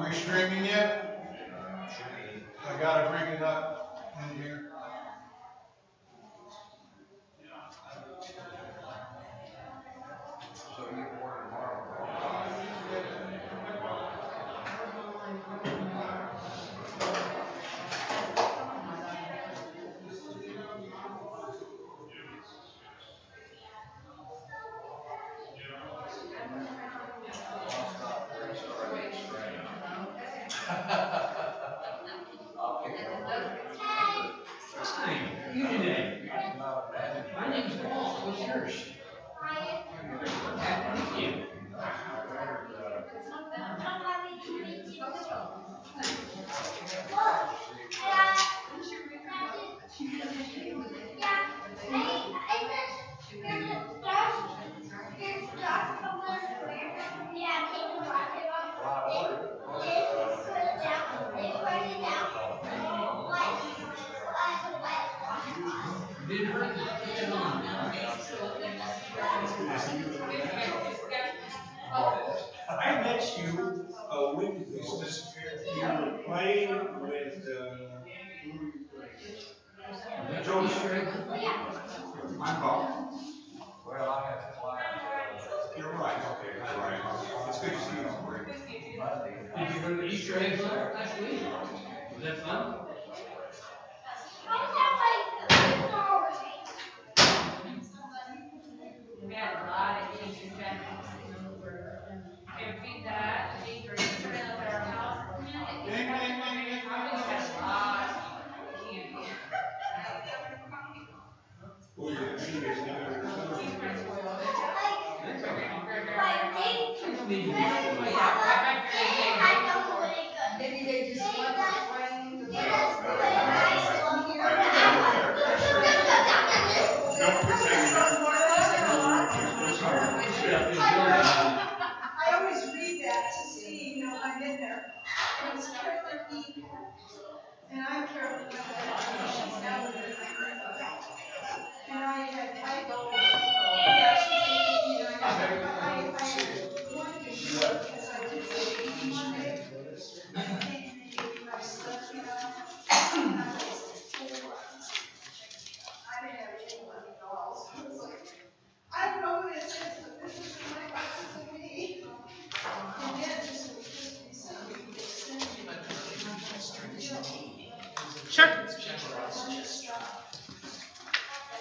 we streaming yet? I gotta bring it up in here. My name's Paul. What's yours? Thank you. I met you when you disappeared. You were playing with Joe Schaeffer. My fault. Well, I had to fly. You're right. Okay, you're right. It's good to see you. Did you go to the Easter egg hunt last week? Was that fun? We had a lot of Easter jackets over. And feed that, Easter eggs at our house. I think we had a lot of candy. Oh, yeah. She is never. Maybe they just want to frame the I always read that to see, I'm in there. And it's Carolyn E. And I'm Carolyn E. And I had typo. Yeah, I wanted to do it because I did say each day. And they gave my stuff, I didn't have any dolls. I don't know what it says, but this is in my boxes of me. And then this was just recently extended. Sure.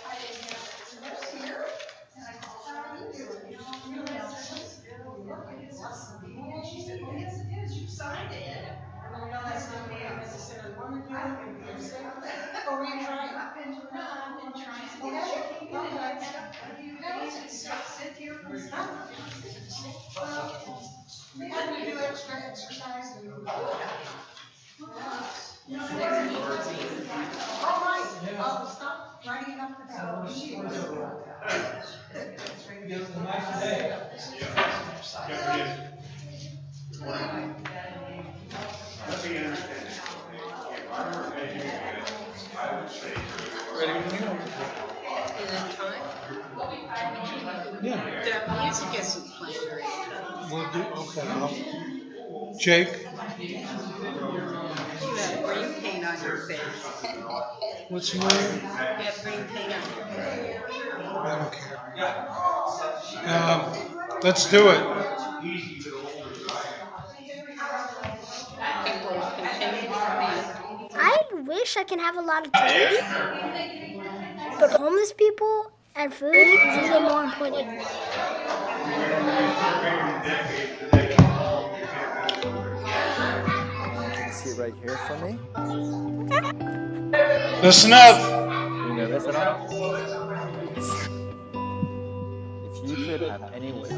I didn't have it here, and I called her, and she said, well, yes, it is, you signed it. And no, that's not me, I necessarily wanted to do it. Or were you trying? I've been to run and trying to get it. No, it's sit here from stuff. Well, we had to do extra exercise and. All right, I'll stop writing up the bell. Nice day. Let me understand. If I were educated, I would say. Is it time? Yeah. The music isn't playing right. We'll do, okay. Jake, You have green paint on your face. what's the name? You have green paint on your face. I don't care. Let's do it. People continue to come in. I wish I can have a lot of tea, but homeless people and food is even more important. Sit right here for me. Listen up. You nervous at all? If you could have any wish,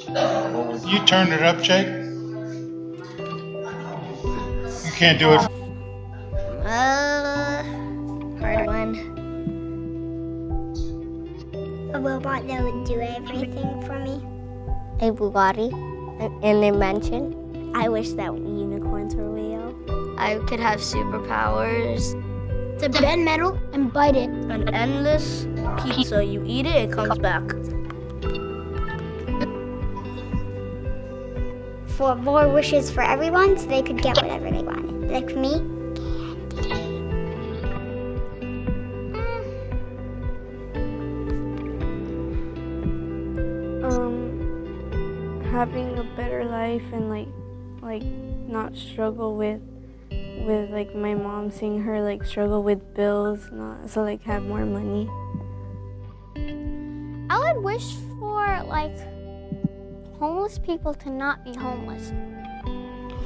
what would You turned it up, Jake. You can't do it. Hard one. A robot that would do everything for me. A Bugatti, an invention. I wish that unicorns were real. I could have superpowers. To bend metal and bite it. An endless pizza. You eat it, it comes back. for more wishes for everyone so they could get whatever they wanted. Like for me, having a better life and like not struggle with like my mom, seeing her like struggle with bills, so like have more money. I would wish for like homeless people to not be homeless.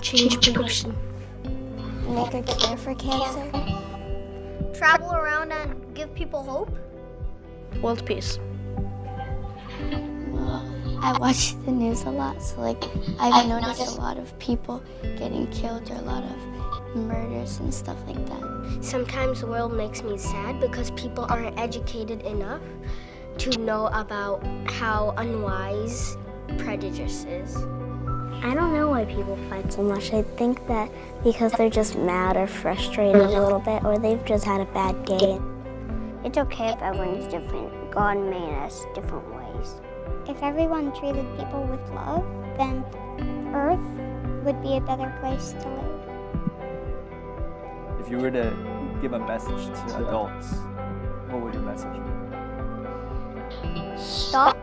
Change pollution. Make a cure for cancer. Travel around and give people hope. World peace. I watch the news a lot, so like I've noticed a lot of people getting killed or a lot of murders and stuff like that. Sometimes the world makes me sad because people aren't educated enough to know about how unwise prejudice is. I don't know why people fight so much. I think that because they're just mad or frustrated a little bit, or they've just had a bad day. It's okay if everyone's different. God made us different ways. If everyone treated people with love, then Earth would be a better place to live. If you were to give a message to adults, what would your message be? Stop.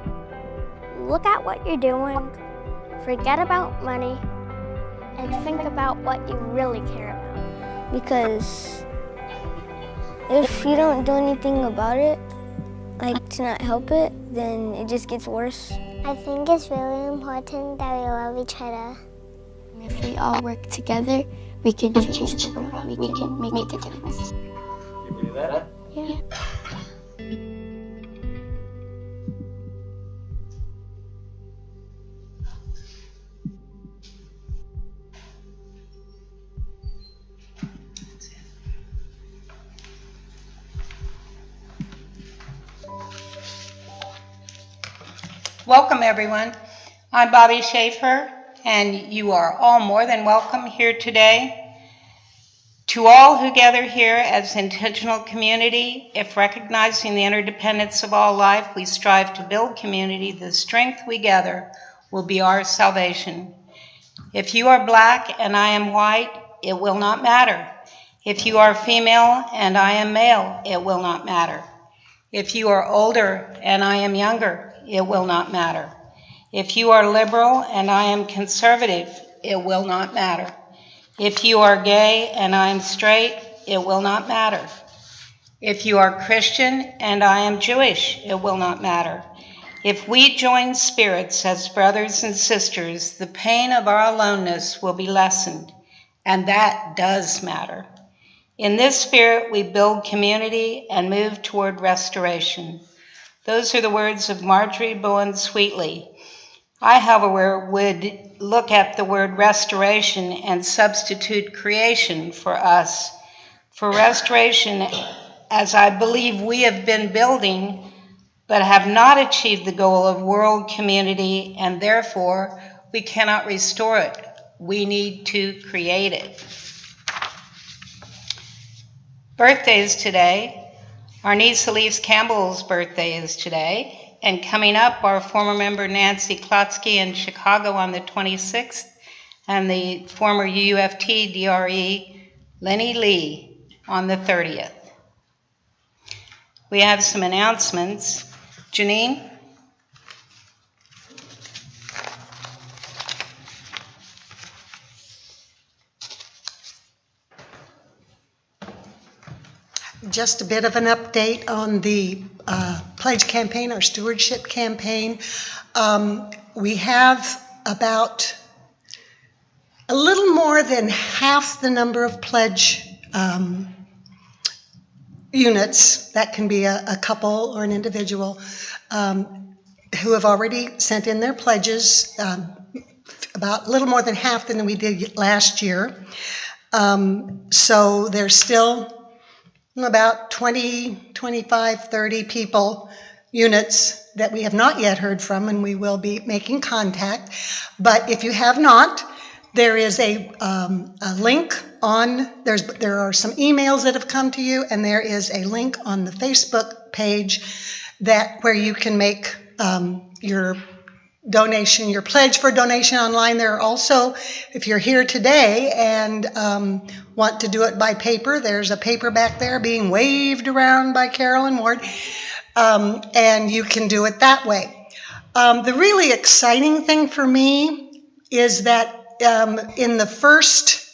Look at what you're doing. Forget about money. And think about what you really care about. Because if you don't do anything about it, like to not help it, then it just gets worse. I think it's really important that we love each other. If we all work together, we can change the world. We can make a difference. You believe that? Yeah. Welcome, everyone. I'm Bobbi Schaeffer, and you are all more than welcome here today. To all who gather here as intentional community, if recognizing the interdependence of all life, we strive to build community, the strength we gather will be our salvation. If you are black and I am white, it will not matter. If you are female and I am male, it will not matter. If you are older and I am younger, it will not matter. If you are liberal and I am conservative, it will not matter. If you are gay and I am straight, it will not matter. If you are Christian and I am Jewish, it will not matter. If we join spirits as brothers and sisters, the pain of our aloneness will be lessened, and that does matter. In this spirit, we build community and move toward restoration. Those are the words of Marjorie Bowen Sweetley. I, however, would look at the word restoration and substitute creation for us. For restoration, as I believe we have been building, but have not achieved the goal of world community, and therefore we cannot restore it. We need to create it. Birthdays today. Our niece Elise Campbell's birthday is today. And coming up, our former member Nancy Klotsky in Chicago on the 26th, and the former UUFT DRE Lenny Lee on the 30th. We have some announcements. Janine? Just a bit of an update on the pledge campaign, our stewardship campaign. We have about a little more than half the number of pledge units, that can be a couple or an individual, who have already sent in their pledges, about a little more than half than we did last year. So there's still about 20, 25, 30 people, units that we have not yet heard from, and we will be making contact. But if you have not, there is a link on, there are some emails that have come to you, and there is a link on the Facebook page where you can make your donation, your pledge for donation online. There are also, if you're here today and want to do it by paper, there's a paper back there being waved around by Carolyn Ward, and you can do it that way. The really exciting thing for me is that in the first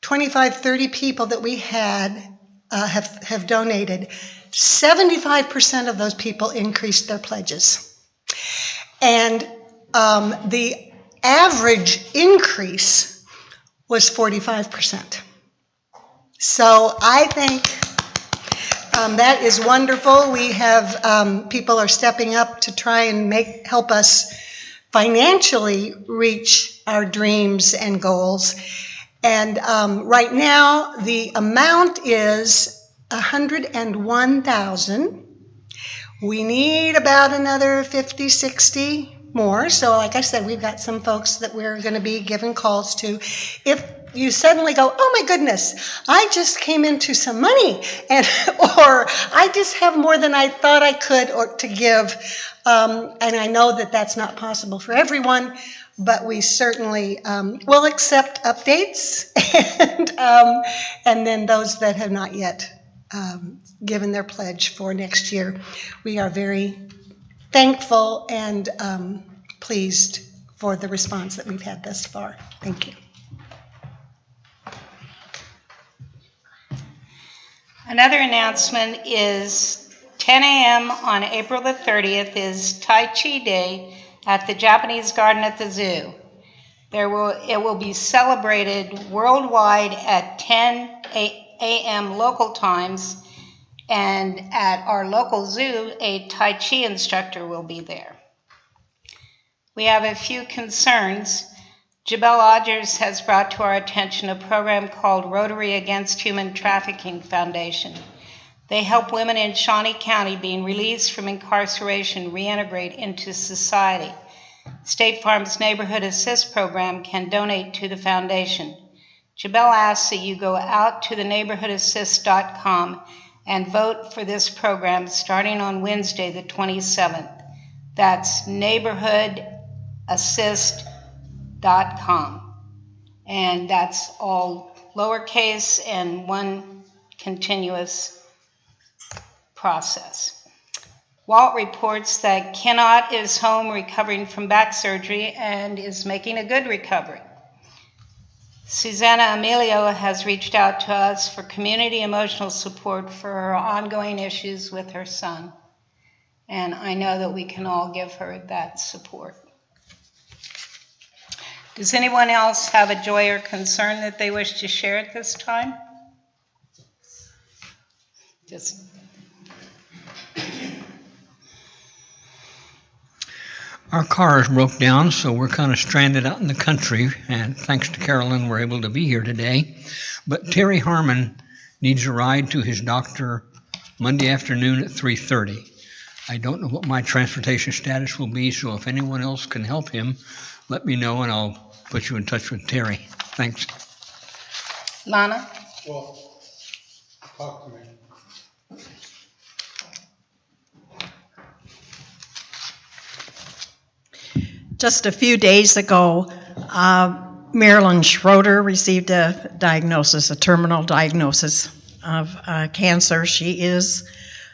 25, 30 people that we had have donated, 75% of those people increased their pledges. And the average increase was 45%. So I think that is wonderful. We have people are stepping up to try and help us financially reach our dreams and goals. And right now the amount is $101,000. We need about another 50, 60 more. So like I said, we've got some folks that we're going to be giving calls to. If you suddenly go, oh my goodness, I just came into some money, or I just have more than I thought I could or to give. And I know that that's not possible for everyone, but we certainly will accept updates and then those that have not yet given their pledge for next year. We are very thankful and pleased for the response that we've had thus far. Thank you. Another announcement is 10 a.m. on April the 30th is Tai Chi Day at the Japanese Garden at the zoo. It will be celebrated worldwide at 10 a.m. local times, and at our local zoo, a Tai Chi instructor will be there. We have a few concerns. Jabel Odgers has brought to our attention a program called Rotary Against Human Trafficking Foundation. They help women in Shawnee County being released from incarceration reintegrate into society. State Farm's Neighborhood Assist program can donate to the foundation. Jabel asks that you go out to the neighborhoodassist.com and vote for this program starting on Wednesday the 27th. That's neighborhoodassist.com. And that's all lowercase and one continuous process. Walt reports that Kennott is home recovering from back surgery and is making a good recovery. Susanna Emilio has reached out to us for community emotional support for her ongoing issues with her son. And I know that we can all give her that support. Does anyone else have a joy or concern that they wish to share at this time? Our cars broke down, so we're kind of stranded out in the country, and thanks to Carolyn, we're able to be here today. But Terry Harmon needs a ride to his doctor Monday afternoon at 3:30. I don't know what my transportation status will be, so if anyone else can help him, let me know and I'll put you in touch with Terry. Thanks. Lana? Well, talk to me. Just a few days ago, Marilyn Schroeder received a diagnosis, a terminal diagnosis of cancer. She is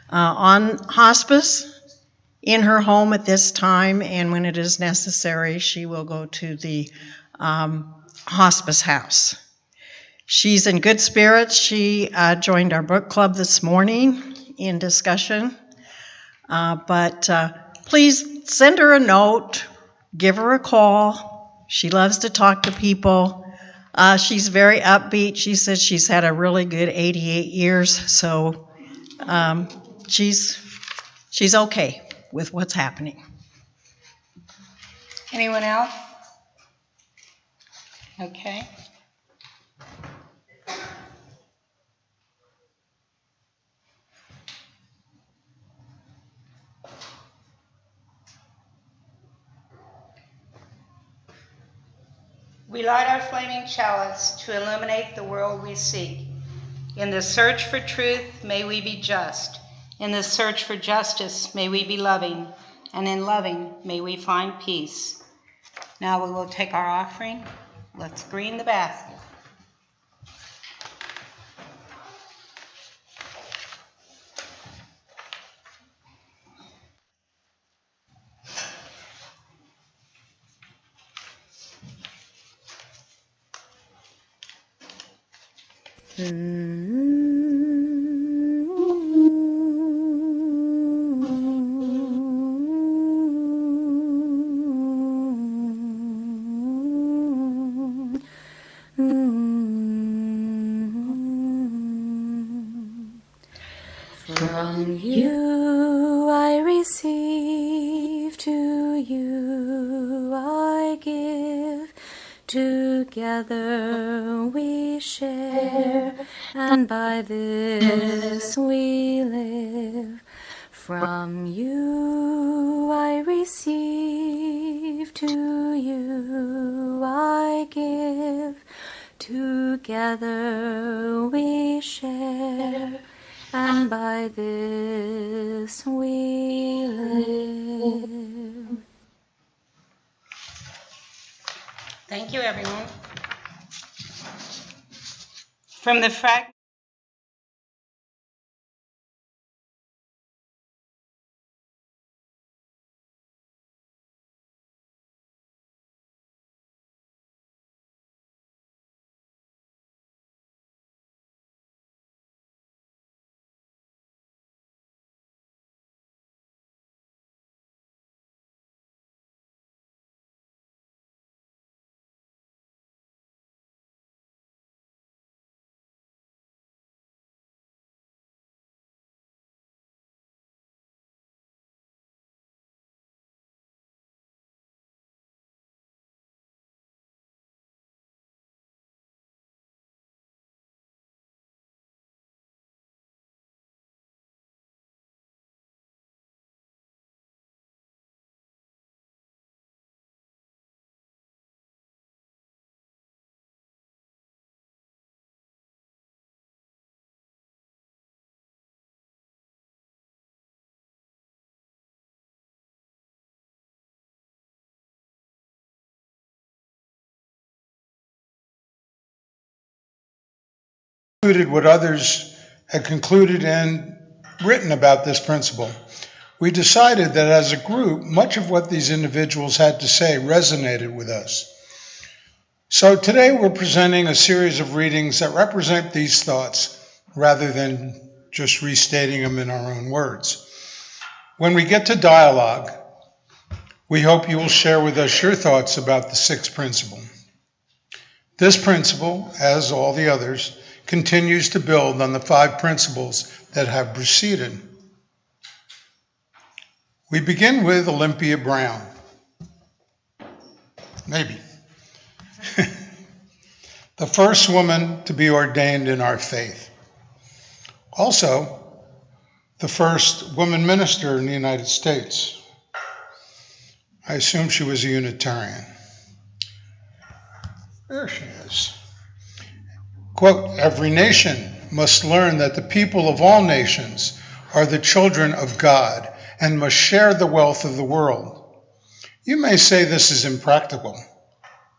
on hospice in her home at this time, and when it is necessary, she will go to the hospice house. She's in good spirits. She joined our book club this morning in discussion, but please send her a note. Give her a call. She loves to talk to people. She's very upbeat. She says she's had a really good 88 years, so she's okay with what's happening. Anyone else? Okay. We light our flaming chalice to illuminate the world we seek. In the search for truth, may we be just. In the search for justice, may we be loving. and in loving may we find peace. Now we will take our offering. Let's green the basket. From you I receive, to you I give. Together we share, and by this we live. From you I receive, to you I give. Together we share, and by this we live. Thank you, everyone. From the fragment. Concluded what others had concluded and written about this principle. We decided that as a group, much of what these individuals had to say resonated with us. So today we're presenting a series of readings that represent these thoughts rather than just restating them in our own words. When we get to dialogue, we hope you will share with us your thoughts about the sixth principle. This principle, as all the others, continues to build on the 5 principles that have preceded. We begin with Olympia Brown. Maybe. The first woman to be ordained in our faith. Also, the first woman minister in the United States. I assume she was a Unitarian. There she is. Quote, every nation must learn that the people of all nations are the children of God and must share the wealth of the world. You may say this is impractical,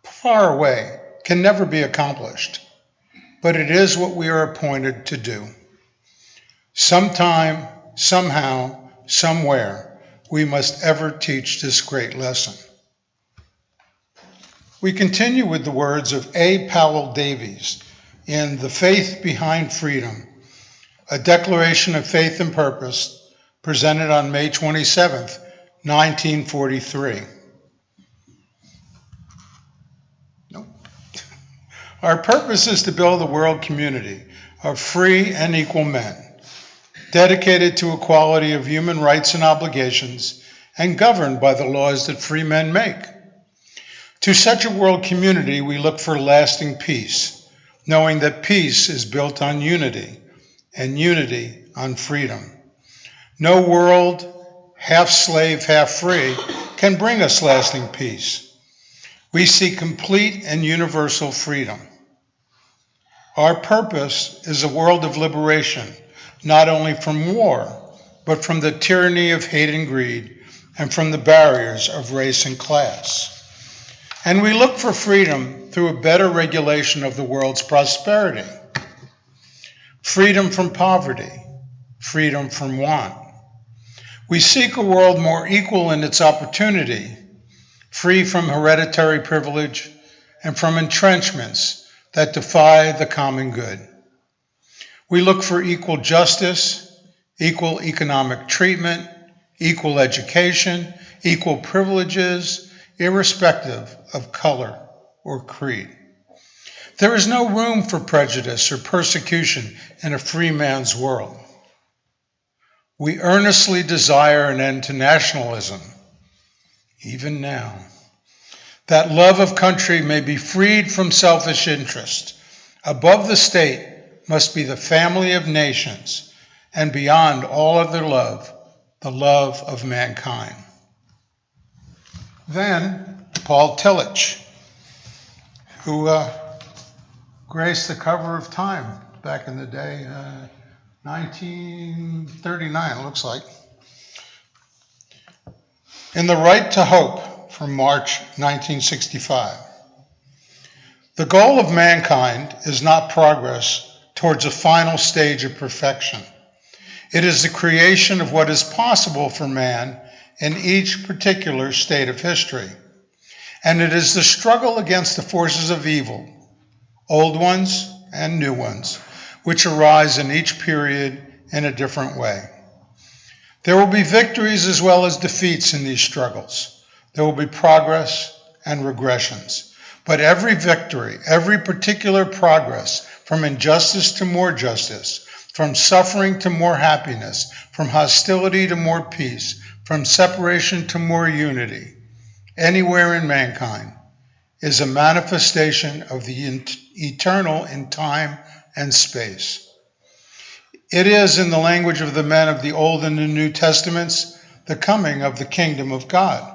far away, can never be accomplished, but it is what we are appointed to do. Sometime, somehow, somewhere, we must ever teach this great lesson. We continue with the words of A. Powell Davies in The Faith Behind Freedom, a declaration of faith and purpose presented on May 27th, 1943. Nope. Our purpose is to build a world community of free and equal men, dedicated to equality of human rights and obligations, and governed by the laws that free men make. To such a world community, we look for lasting peace, knowing that peace is built on unity, and unity on freedom. No world, half slave, half free, can bring us lasting peace. We seek complete and universal freedom. Our purpose is a world of liberation, not only from war, but from the tyranny of hate and greed, and from the barriers of race and class. And we look for freedom through a better regulation of the world's prosperity. Freedom from poverty, freedom from want. We seek a world more equal in its opportunity, free from hereditary privilege and from entrenchments that defy the common good. We look for equal justice, equal economic treatment, equal education, equal privileges, irrespective of color or creed. There is no room for prejudice or persecution in a free man's world. We earnestly desire an end to nationalism, even now. That love of country may be freed from selfish interest. Above the state must be the family of nations, and beyond all other love, the love of mankind. Then, Paul Tillich, who graced the cover of Time back in the day, 1939, it looks like. In The Right to Hope from March 1965. The goal of mankind is not progress towards a final stage of perfection. It is the creation of what is possible for man in each particular state of history. And it is the struggle against the forces of evil, old ones and new ones, which arise in each period in a different way. There will be victories as well as defeats in these struggles. There will be progress and regressions. But every victory, every particular progress, from injustice to more justice, from suffering to more happiness, from hostility to more peace, from separation to more unity, anywhere in mankind, is a manifestation of the eternal in time and space. It is, in the language of the men of the Old and the New Testaments, the coming of the kingdom of God.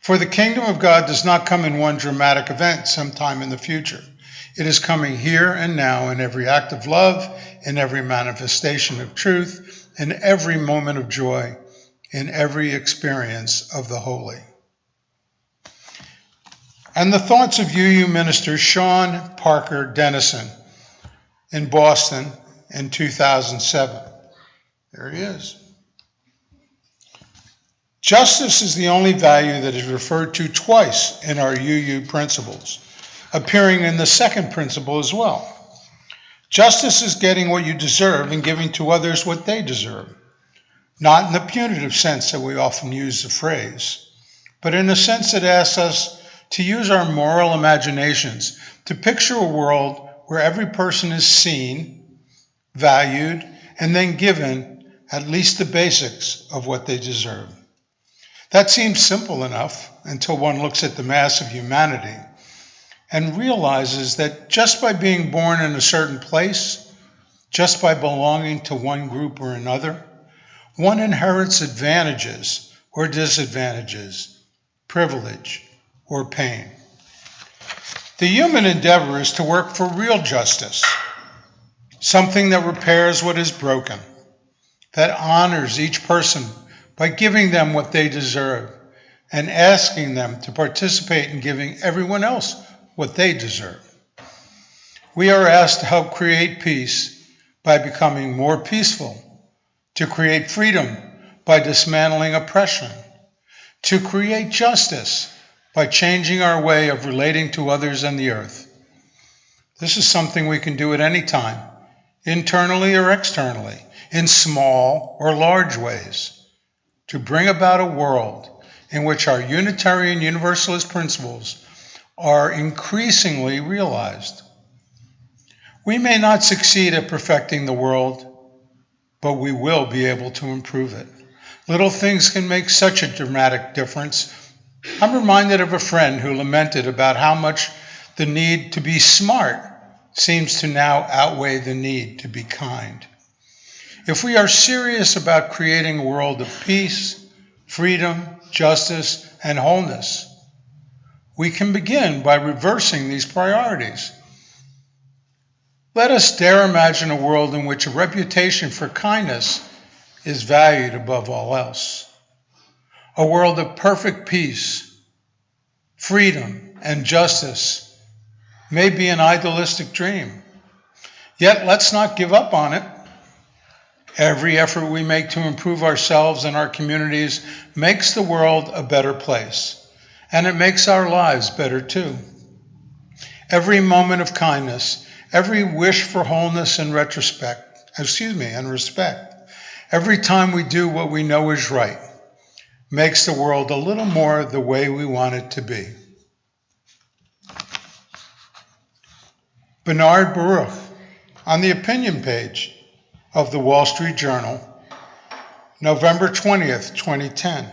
For the kingdom of God does not come in one dramatic event sometime in the future. It is coming here and now in every act of love, in every manifestation of truth, in every moment of joy, in every experience of the holy. And the thoughts of UU minister Sean Parker Dennison in Boston in 2007. There he is. Justice is the only value that is referred to twice in our UU principles, appearing in the second principle as well. Justice is getting what you deserve and giving to others what they deserve, not in the punitive sense that we often use the phrase, but in a sense that asks us to use our moral imaginations to picture a world where every person is seen, valued, and then given at least the basics of what they deserve. That seems simple enough until one looks at the mass of humanity and realizes that just by being born in a certain place, just by belonging to one group or another, one inherits advantages or disadvantages, privilege or pain. The human endeavor is to work for real justice, something that repairs what is broken, that honors each person by giving them what they deserve and asking them to participate in giving everyone else what they deserve. We are asked to help create peace by becoming more peaceful, to create freedom by dismantling oppression, to create justice by changing our way of relating to others and the earth. This is something we can do at any time, internally or externally, in small or large ways, to bring about a world in which our Unitarian Universalist principles are increasingly realized. We may not succeed at perfecting the world, but we will be able to improve it. Little things can make such a dramatic difference. I'm reminded of a friend who lamented about how much the need to be smart seems to now outweigh the need to be kind. If we are serious about creating a world of peace, freedom, justice, and wholeness, we can begin by reversing these priorities. Let us dare imagine a world in which a reputation for kindness is valued above all else. A world of perfect peace, freedom, and justice may be an idealistic dream. Yet let's not give up on it. Every effort we make to improve ourselves and our communities makes the world a better place, and it makes our lives better too. Every moment of kindness, every wish for wholeness and respect, every time we do what we know is right, makes the world a little more the way we want it to be. Bernard Baruch, on the opinion page of the Wall Street Journal, November 20th, 2010.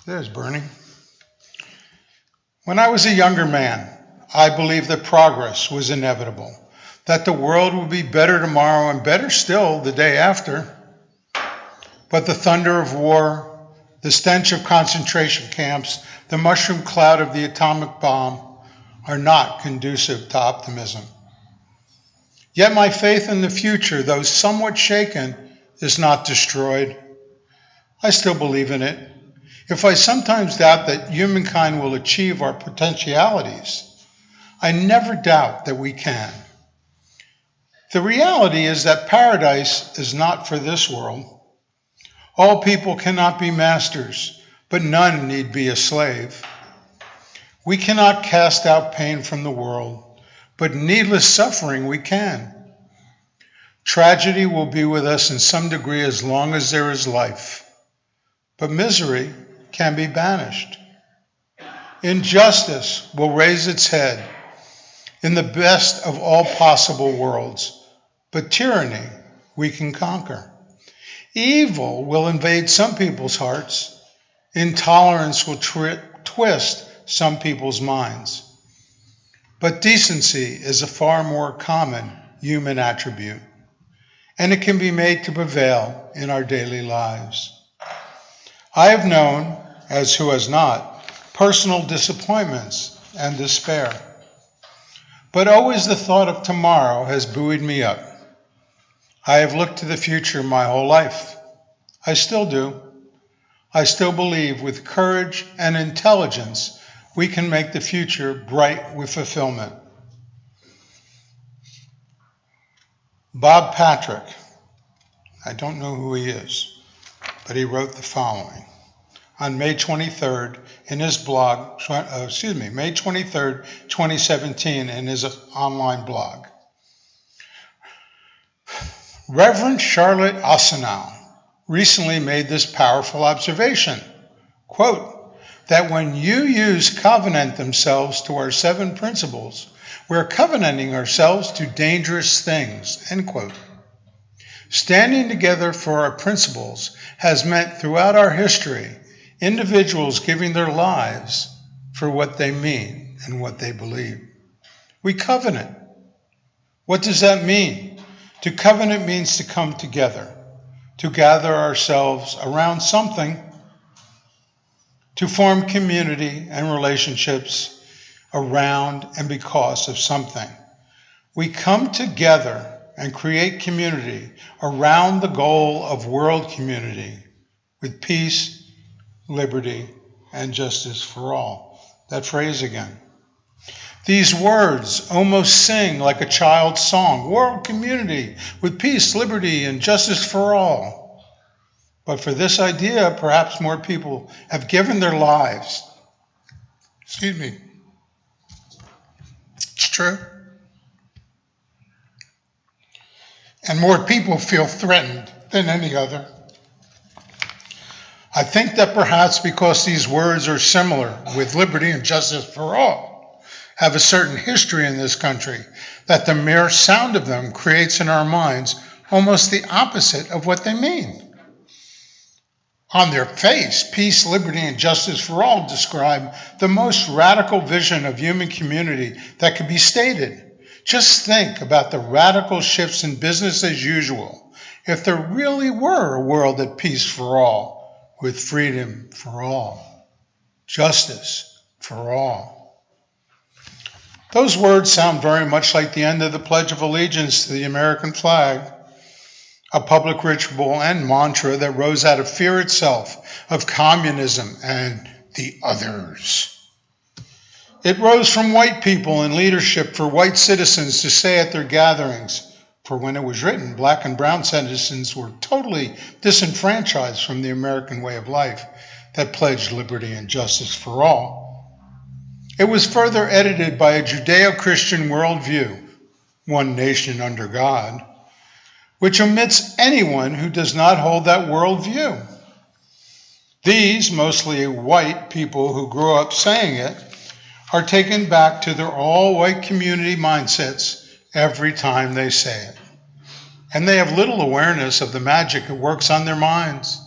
There's Bernie. When I was a younger man, I believed that progress was inevitable, that the world would be better tomorrow and better still the day after. But the thunder of war, the stench of concentration camps, the mushroom cloud of the atomic bomb are not conducive to optimism. Yet my faith in the future, though somewhat shaken, is not destroyed. I still believe in it. If I sometimes doubt that humankind will achieve our potentialities, I never doubt that we can. The reality is that paradise is not for this world. All people cannot be masters, but none need be a slave. We cannot cast out pain from the world, but needless suffering we can. Tragedy will be with us in some degree as long as there is life, but misery can be banished. Injustice will raise its head in the best of all possible worlds, but tyranny we can conquer. Evil will invade some people's hearts. Intolerance will twist some people's minds. But decency is a far more common human attribute, and it can be made to prevail in our daily lives. I have known, as who has not, personal disappointments and despair. But always the thought of tomorrow has buoyed me up. I have looked to the future my whole life. I still do. I still believe with courage and intelligence we can make the future bright with fulfillment. Bob Patrick, I don't know who he is, but he wrote the following on May 23rd in his blog, May 23rd, 2017 in his online blog. Reverend Charlotte Ossenow recently made this powerful observation, quote, that when you use covenant themselves to our 7 principles, we're covenanting ourselves to dangerous things, end quote. Standing together for our principles has meant throughout our history individuals giving their lives for what they mean and what they believe. We covenant. What does that mean? To covenant means to come together, to gather ourselves around something, to form community and relationships around and because of something. We come together and create community around the goal of world community with peace, liberty, and justice for all. That phrase again. These words almost sing like a child's song, world community with peace, liberty, and justice for all. But for this idea, perhaps more people have given their lives. Excuse me. It's true. And more people feel threatened than any other. I think that perhaps because these words are similar with liberty and justice for all, have a certain history in this country, that the mere sound of them creates in our minds almost the opposite of what they mean. On their face, peace, liberty, and justice for all describe the most radical vision of human community that could be stated. Just think about the radical shifts in business as usual if there really were a world at peace for all, with freedom for all, justice for all. Those words sound very much like the end of the Pledge of Allegiance to the American flag. a public ritual and mantra that rose out of fear itself, of communism and the others. It rose from white people in leadership for white citizens to say at their gatherings, for when it was written, black and brown citizens were totally disenfranchised from the American way of life that pledged liberty and justice for all. It was further edited by a Judeo-Christian worldview, one nation under God, which omits anyone who does not hold that worldview. These, mostly white people who grew up saying it, are taken back to their all-white community mindsets every time they say it. And they have little awareness of the magic that works on their minds,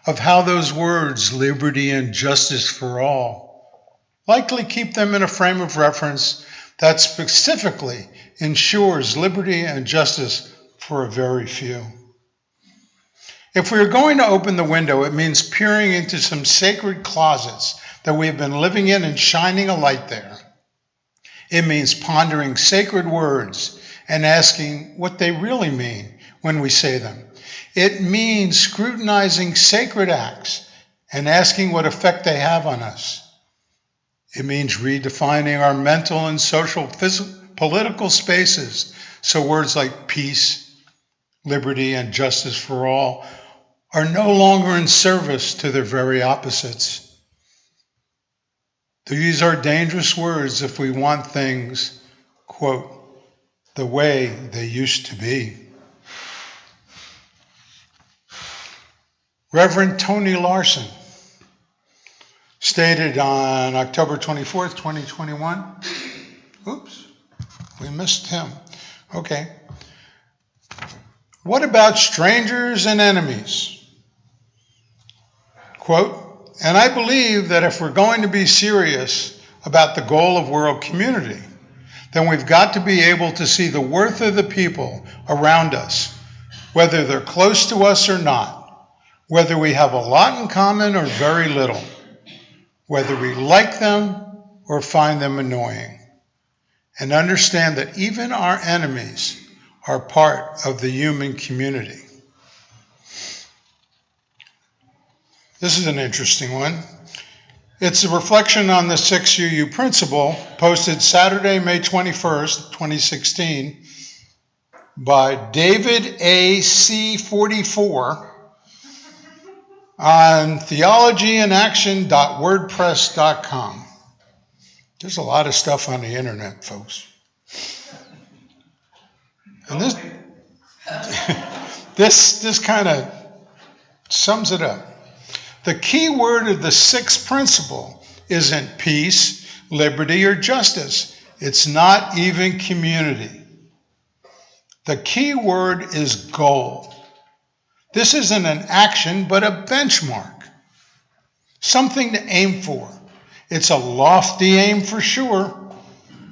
of how those words, liberty and justice for all, likely keep them in a frame of reference that specifically ensures liberty and justice for a very few. If we are going to open the window, it means peering into some sacred closets that we have been living in and shining a light there. It means pondering sacred words and asking what they really mean when we say them. It means scrutinizing sacred acts and asking what effect they have on us. It means redefining our mental and social, political spaces so words like peace, liberty, and justice for all are no longer in service to their very opposites. These are dangerous words if we want things, quote, the way they used to be. Reverend Tony Larson stated on October 24th, 2021. Oops, we missed him. Okay. What about strangers and enemies? Quote, and I believe that if we're going to be serious about the goal of world community, then we've got to be able to see the worth of the people around us, whether they're close to us or not, whether we have a lot in common or very little, whether we like them or find them annoying, and understand that even our enemies are part of the human community. This is an interesting one. It's a reflection on the 6 UU principle posted Saturday, May 21st, 2016 by David A. C44 on theologyinaction.wordpress.com. There's a lot of stuff on the internet, folks. And this kind of sums it up. The key word of the 6th principle isn't peace, liberty, or justice. It's not even community. The key word is goal. This isn't an action, but a benchmark. Something to aim for. It's a lofty aim for sure,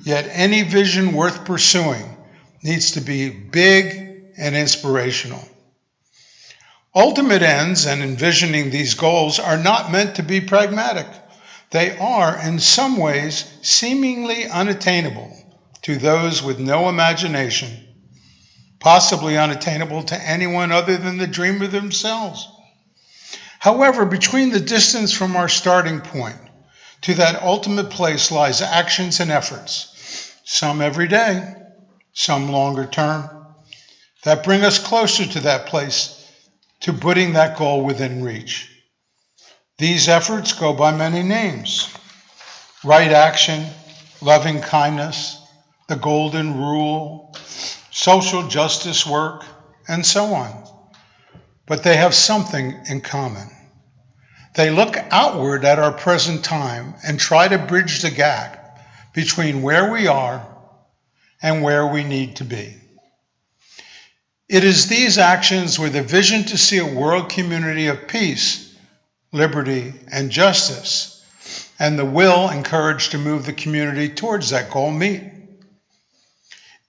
yet any vision worth pursuing needs to be big and inspirational. Ultimate ends and envisioning these goals are not meant to be pragmatic. They are, in some ways, seemingly unattainable to those with no imagination, possibly unattainable to anyone other than the dreamer themselves. However, between the distance from our starting point to that ultimate place lies actions and efforts, some every day, some longer term, that bring us closer to that place, to putting that goal within reach. These efforts go by many names: right action, loving kindness, the golden rule, social justice work, and so on. But they have something in common. They look outward at our present time and try to bridge the gap between where we are and where we need to be. It is these actions with a vision to see a world community of peace, liberty, and justice, and the will and courage to move the community towards that goal meet.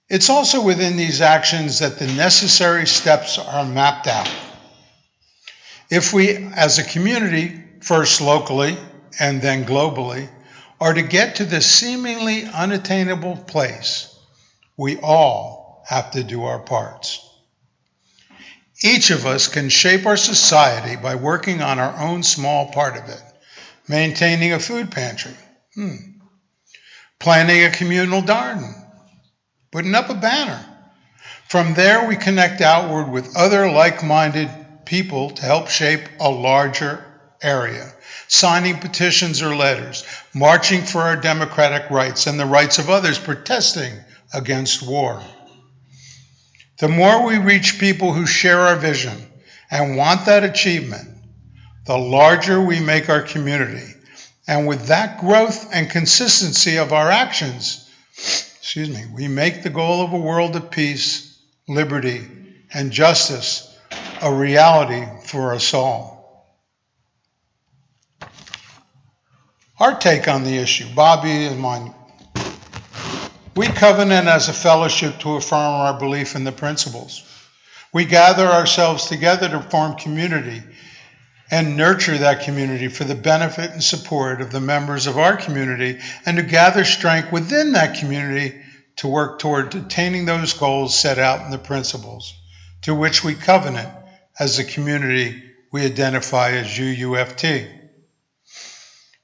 It's also within these actions that the necessary steps are mapped out. If we, as a community, first locally and then globally, are to get to this seemingly unattainable place, we all have to do our parts. Each of us can shape our society by working on our own small part of it. Maintaining a food pantry, planting a communal garden, putting up a banner. From there, we connect outward with other like-minded people to help shape a larger area, signing petitions or letters, marching for our democratic rights and the rights of others, protesting against war. The more we reach people who share our vision and want that achievement, the larger we make our community. And with that growth and consistency of our actions, we make the goal of a world of peace, liberty, and justice a reality for us all. Our take on the issue, Bobbi and mine. We covenant as a fellowship to affirm our belief in the principles. We gather ourselves together to form community and nurture that community for the benefit and support of the members of our community, and to gather strength within that community to work toward attaining those goals set out in the principles, to which we covenant as a community we identify as UUFT.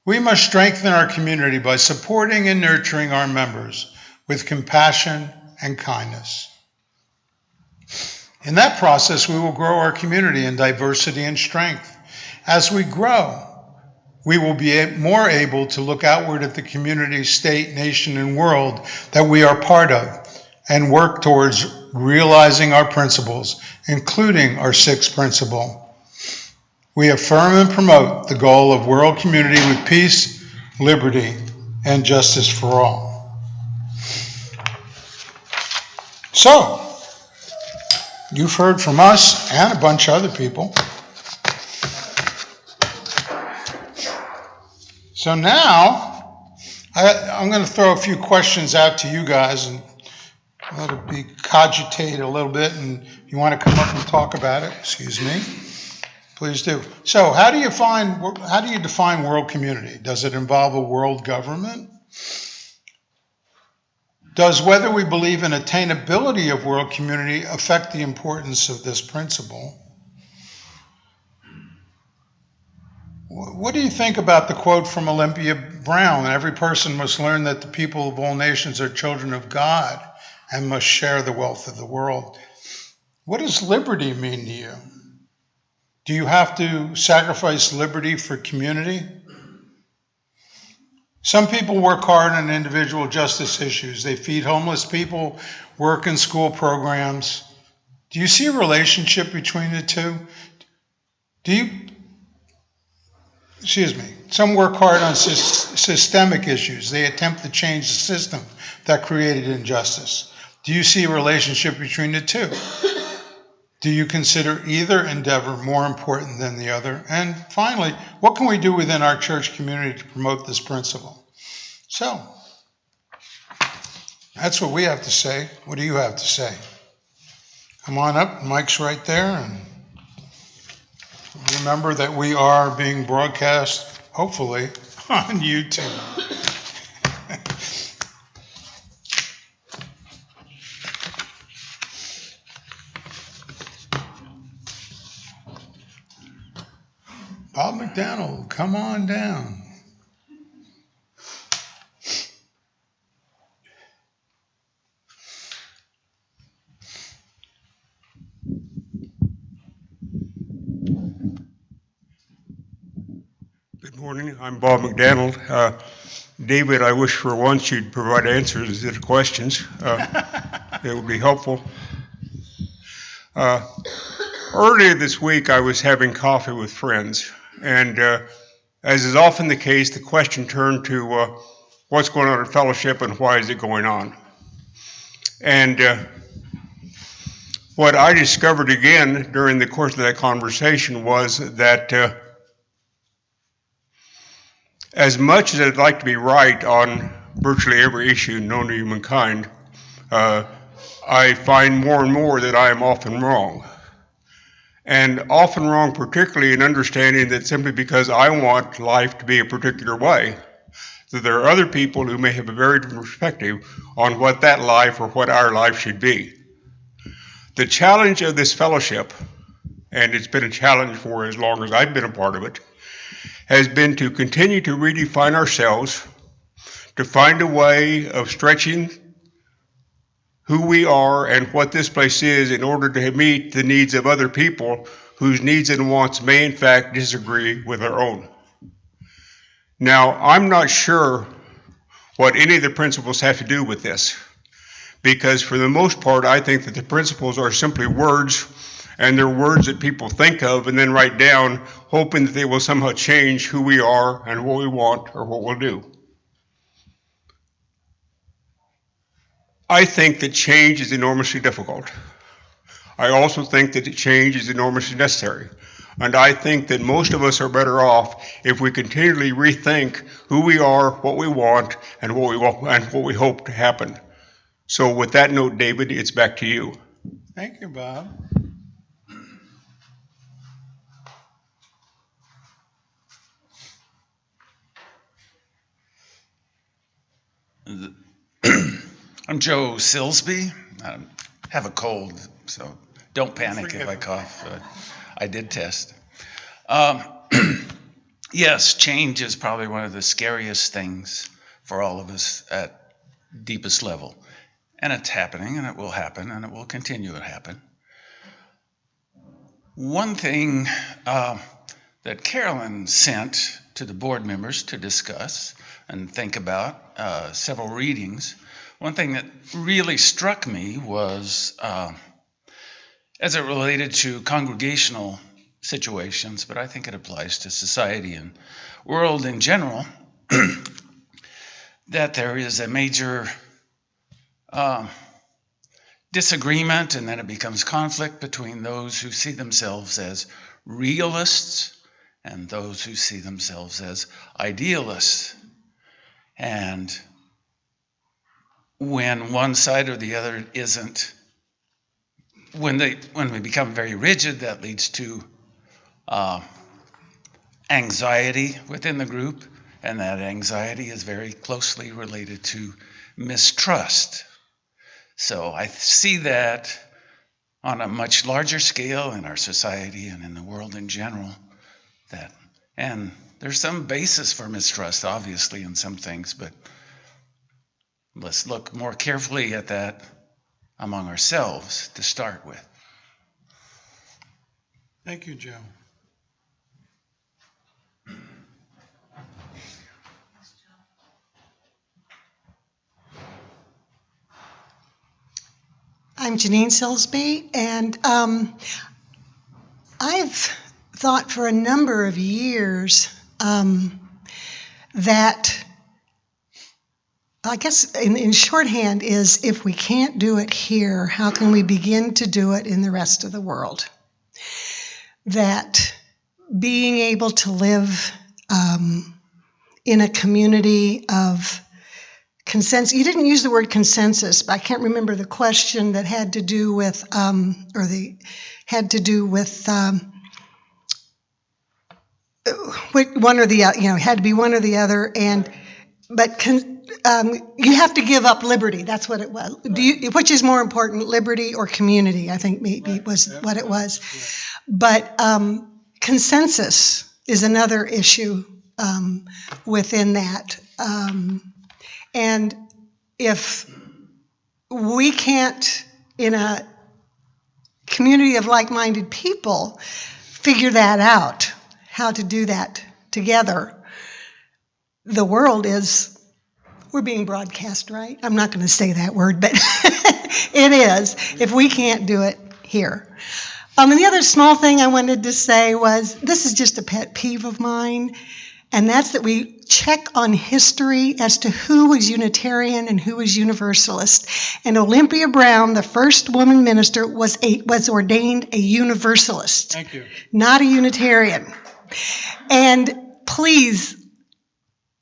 We must strengthen our community by supporting and nurturing our members with compassion and kindness. In that process, we will grow our community in diversity and strength. As we grow, we will be more able to look outward at the community, state, nation, and world that we are part of and work towards realizing our principles, including our sixth principle. We affirm and promote the goal of world community with peace, liberty, and justice for all. So, you've heard from us and a bunch of other people. So now, I'm going to throw a few questions out to you guys and let it be cogitate a little bit, and if you want to come up and talk about it, please do. So how do you define world community? Does it involve a world government? Does whether we believe in attainability of world community affect the importance of this principle? What do you think about the quote from Olympia Brown, every person must learn that the people of all nations are children of God and must share the wealth of the world? What does liberty mean to you? Do you have to sacrifice liberty for community? Some people work hard on individual justice issues. They feed homeless people, work in school programs. Do you see a relationship between the two? Some work hard on systemic issues. They attempt to change the system that created injustice. Do you see a relationship between the two? Do you consider either endeavor more important than the other? And finally, what can we do within our church community to promote this principle? So, that's what we have to say. What do you have to say? Come on up, Mike's right there, and remember that we are being broadcast, hopefully, on YouTube. Bob McDonald, come on down. Good morning. I'm Bob McDonald. David, I wish for once you'd provide answers to the questions. It would be helpful. Earlier this week, I was having coffee with friends, and as is often the case, the question turned to what's going on in fellowship and why is it going on? And what I discovered again during the course of that conversation was that as much as I'd like to be right on virtually every issue known to humankind, I find more and more that I am often wrong. And often wrong particularly in understanding that simply because I want life to be a particular way, that there are other people who may have a very different perspective on what that life or what our life should be. The challenge of this fellowship and it's been a challenge for as long as I've been a part of it, has been to continue to redefine ourselves, to find a way of stretching who we are and what this place is in order to meet the needs of other people whose needs and wants may in fact disagree with our own. Now, I'm not sure what any of the principles have to do with this, because for the most part, I think that the principles are simply words, and they're words that people think of and then write down, hoping that they will somehow change who we are and what we want or what we'll do. I think that change is enormously difficult. I also think that change is enormously necessary. And I think that most of us are better off if we continually rethink who we are, what we want, and what we hope to happen. So with that note, David, it's back to you. Thank you, Bob. I'm Joe Silsby. I have a cold, so don't panic if I cough. I did test. Yes, change is probably one of the scariest things for all of us at deepest level. And it's happening, and it will happen, and it will continue to happen. One thing that Carolyn sent to the board members to discuss and think about, several readings, one thing that really struck me was as it related to congregational situations, but I think it applies to society and world in general, that there is a major disagreement, and then it becomes conflict between those who see themselves as realists and those who see themselves as idealists. And when one side or the other isn't, when we become very rigid, that leads to anxiety within the group, and that anxiety is very closely related to mistrust. So I see that on a much larger scale in our society and in the world in general. And there's some basis for mistrust, obviously, in some things, but let's look more carefully at that among ourselves to start with. Thank you, Joe. I'm Janine Silsby, and I've thought for a number of years that, I guess in shorthand, is if we can't do it here, how can we begin to do it in the rest of the world? That being able to live in a community of consensus. You didn't use the word consensus, but I can't remember the question that had to do with, one or the had to be one or the other, but you have to give up liberty. That's what it was. Which is more important, liberty or community? I think maybe was what it was. But consensus is another issue within that. And if we can't, in a community of like-minded people, figure that out, how to do that together, the world is, we're being broadcast, right? I'm not going to say that word, but it is, if we can't do it here. And the other small thing I wanted to say was, this is just a pet peeve of mine, and that's that we check on history as to who was Unitarian and who was Universalist. And Olympia Brown, the first woman minister, was ordained a Universalist. Thank you. Not a Unitarian. And please,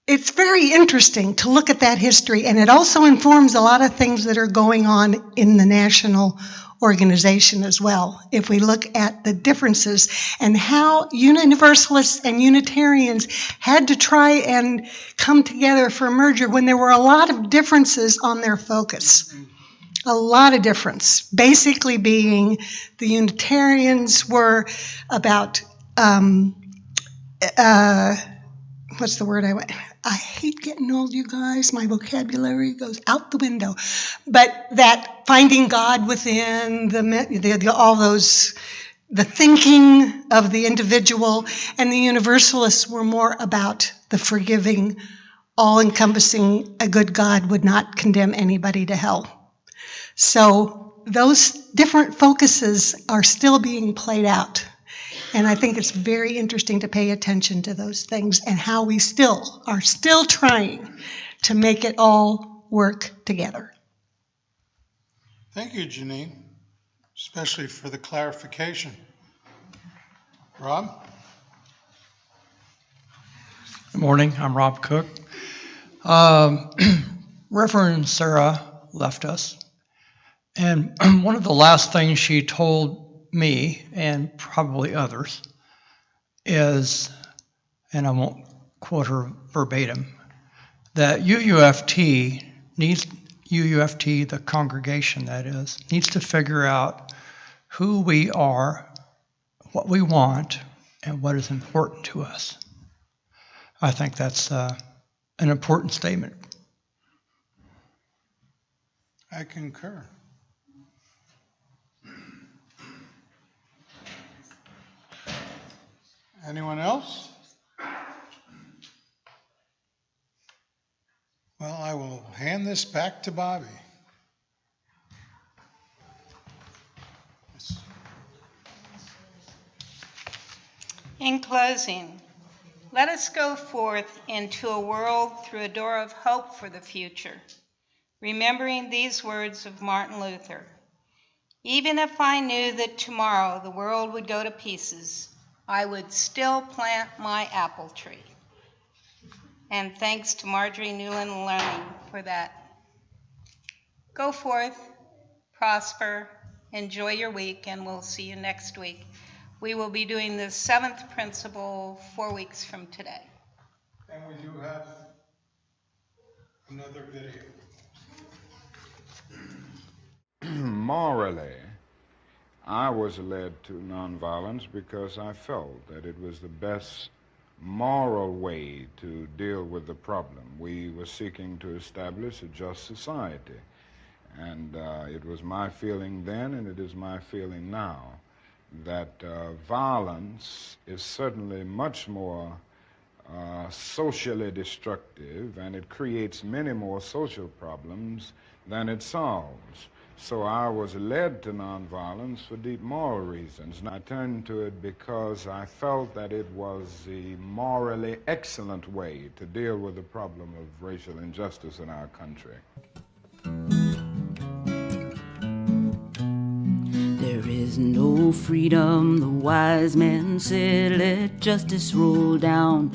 it's very interesting to look at that history, and it also informs a lot of things that are going on in the national organization as well. If we look at the differences and how Universalists and Unitarians had to try and come together for a merger when there were a lot of differences on their focus. A lot of difference. Basically being the Unitarians were about, what's the word I hate getting old, you guys. My vocabulary goes out the window. But that finding God within all those, the thinking of the individual, and the Universalists were more about the forgiving, all-encompassing, a good God would not condemn anybody to hell. So those different focuses are still being played out. And I think it's very interesting to pay attention to those things and how we are still trying to make it all work together. Thank you, Janine, especially for the clarification. Rob? Good morning, I'm Rob Cook. Reverend Sarah left us, and one of the last things she told me, and probably others, is, and I won't quote her verbatim, that UUFT, the congregation that is, needs to figure out who we are, what we want, and what is important to us. I think that's an important statement. I concur. Anyone else? Well, I will hand this back to Bobbi. In closing, let us go forth into a world through a door of hope for the future, remembering these words of Martin Luther. Even if I knew that tomorrow the world would go to pieces, I would still plant my apple tree. And thanks to Marjorie Newland Learning for that. Go forth, prosper, enjoy your week, and we'll see you next week. We will be doing the 7th principle 4 weeks from today. And we do have another video. Morally, I was led to nonviolence because I felt that it was the best moral way to deal with the problem. We were seeking to establish a just society. And it was my feeling then, and it is my feeling now, that violence is certainly much more socially destructive, and it creates many more social problems than it solves. So I was led to nonviolence for deep moral reasons. And I turned to it because I felt that it was the morally excellent way to deal with the problem of racial injustice in our country. There is no freedom, the wise man said, let justice roll down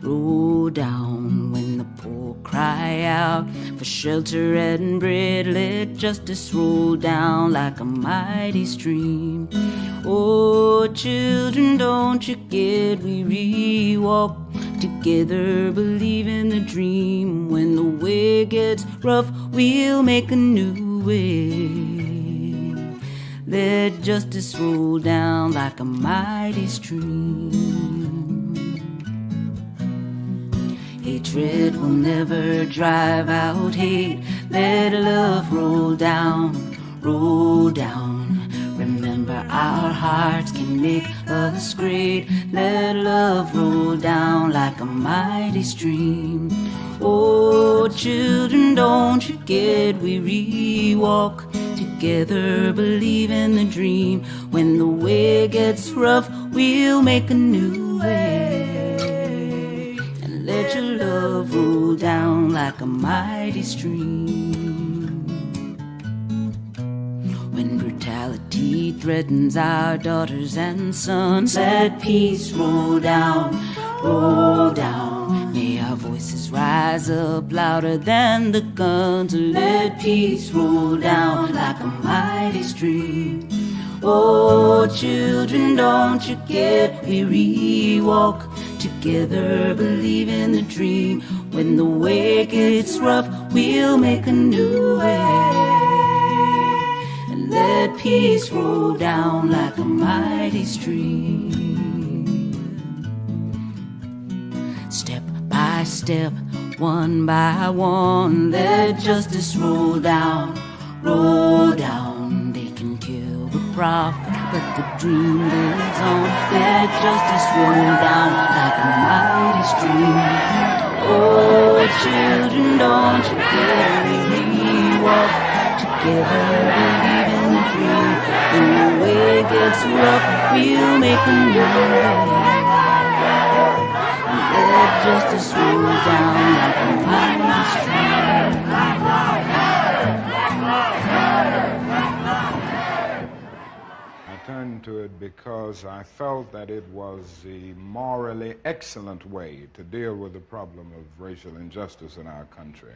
when the poor cry out for shelter and bread. Let justice roll down like a mighty stream. Oh, children, don't you get weary, walk together, believe in the dream. When the way gets rough, we'll make a new way. Let justice roll down like a mighty stream. Hatred will never drive out hate. Let love roll down, roll down. Remember, our hearts can make others great. Let love roll down like a mighty stream. Oh, children, don't you get weary, walk together, believe in the dream. When the way gets rough, we'll make a new way. And let your love roll down like a mighty stream. When brutality threatens our daughters and sons, let peace roll down, roll down. May our voices rise up louder than the guns. Let peace roll down like a mighty stream. Oh, children, don't you get weary, walk together, believe in the dream. When the way gets rough, we'll make a new way. peace roll down like a mighty stream. Step by step, one by one, let justice roll down, roll down. They can kill the prophet, but the dream lives on. Let justice roll down like a mighty stream. Oh, children, don't you dare we walk together, believing free. When the way gets rough, we'll make a new way. Let justice roll down like a mighty stream. I turned to it because I felt that it was the morally excellent way to deal with the problem of racial injustice in our country.